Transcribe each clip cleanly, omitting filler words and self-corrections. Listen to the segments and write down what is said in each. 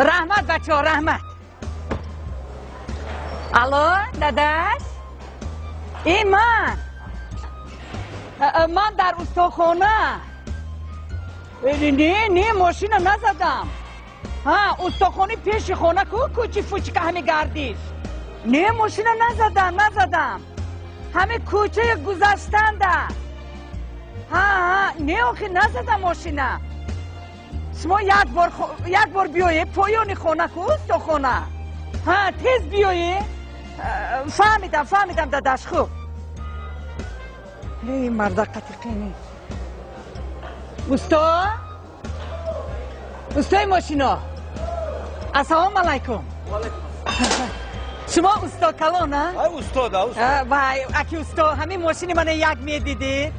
رحمت بچه ها رحمت. الو داداش این من در استخونه. نه ماشین نزدم. ها استخونه پیش خونه کوچی فوچی که همه گردیش. نه ماشین نزدم. همه کوچه گذشتن ده. نه آخی نزدم ماشینه. شما یک بار بیایی پایان خونه کو استخونه. تیز بیایی. فهمیدم داداش خوب. ای مرد قطیقینی. استای ماشینا. السلام علیکم. شما استا کلانه؟ استاد. وای اکی استا همین ماشین من یک میدیدید.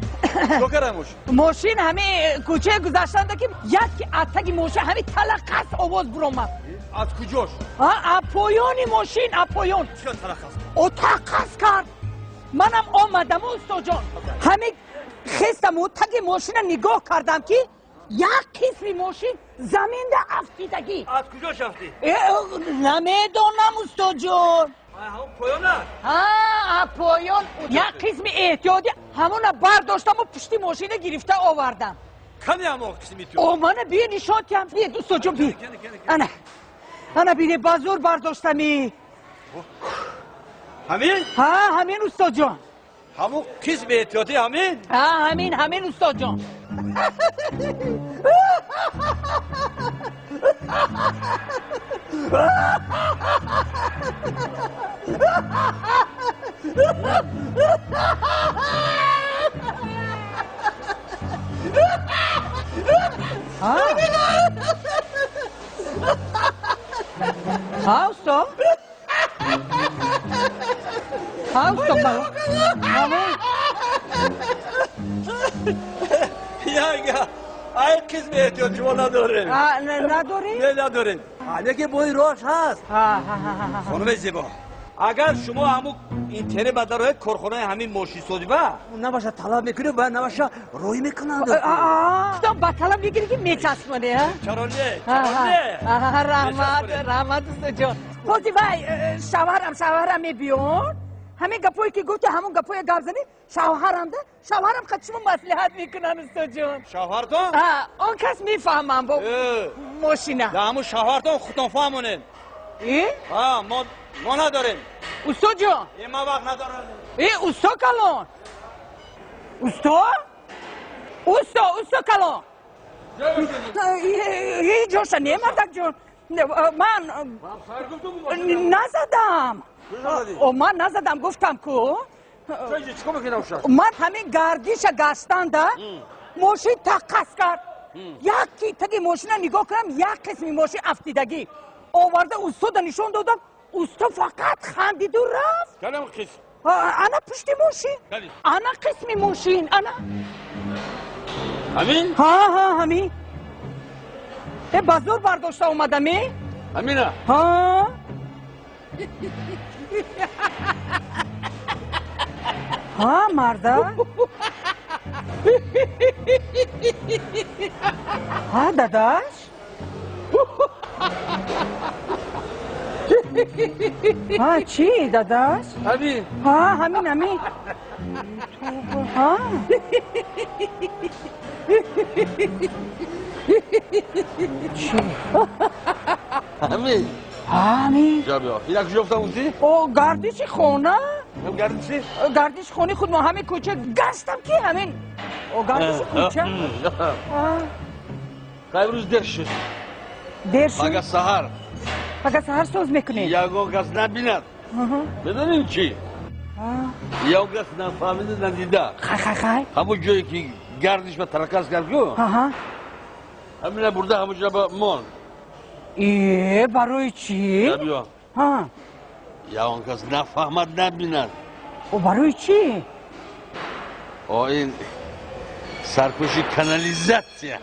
چه کردن ماشین همه کوچه گذاشتن که یک اتگی ماشین همه تلقص آواز برآمد. از کجاش؟ اپایانی ماشین اپایان. چه تلقص؟ او تلقص کرد. منم آمدم استا جان. همه خستم و تگ ماشین نگاه کردم که یک قسمی ماشین زمین ده افتیدگی. از کجاش افتی؟ نمیدونم استا جان. همون پایانه؟ پایان یک قسم احتیاطی همون برداشتم و پشتی ماشین گرفته آوردم. کنی همون قسم احتیاطی؟ من بیا نشان کم بیا دوستا جان بیا. انا بینه بازور برداشتمی. همین؟ همین استا جان. همون قسم احتیاطی همین؟ همین استا جان. استا؟ یا این قسم احتیاطی ما نداریم. نداری؟ نه نداریم. حالا که بای راش هست. خانم زیبا اگر شما همون اینترنت بدارای کارخانه همین ماشین سازی با نباشه طلب میکنه و نباشه روی میکنند. تو با طلب میگیری که میچسبونه ها؟ چرا نه؟ رحمت دوست جان. پوزی بای شوهرم میبیون. همین گپایی که گفتی همون گپای گپ زنی شوهرم خود شما مصلحت میکنن است جان. شوهرتون؟ اون کس میفهمم با ماشینه. ده همون شوهرتون خودتون فهمونین. ما نداریم. استا جان. این ما وقت ندارم. استا کلان. استا کلان. هی جوشا نیمردک جان. من نزدم. من نزدم گفتم کو. من همین گردیش گشتن ده ماشین تقص کرد. یکی تگی ماشین نگاه کردم یک قسمی ماشین افتیدگی آورده استا نشون دادم. استا فقط خندید و رفت. کلام قسم انا پشت ماشین. انا قسمی ماشین انا همین؟ همین. بازور برداشته اومدمی؟ همینه؟ مرده؟ داداش؟ چی داداش؟ همین همین چی؟ همین جا بیا یک جفتم اوزی؟ گردیش خونه؟ گردیش خونه خود ما همین کوچه گشتم که همین گردیش کوچه؟ قیب روز در شد اگه سهر سوز میکنی؟ یکو کس نبیند بدونیم چی؟ یکو کس نفهمیده ندیده خی همون جایی که گردش به ترکز کرد گو همینه برده همون جا به مان برای چی؟ بیا یکو کس نفهمد نبیند برای چی؟ این سرکشی کانالیزاسیون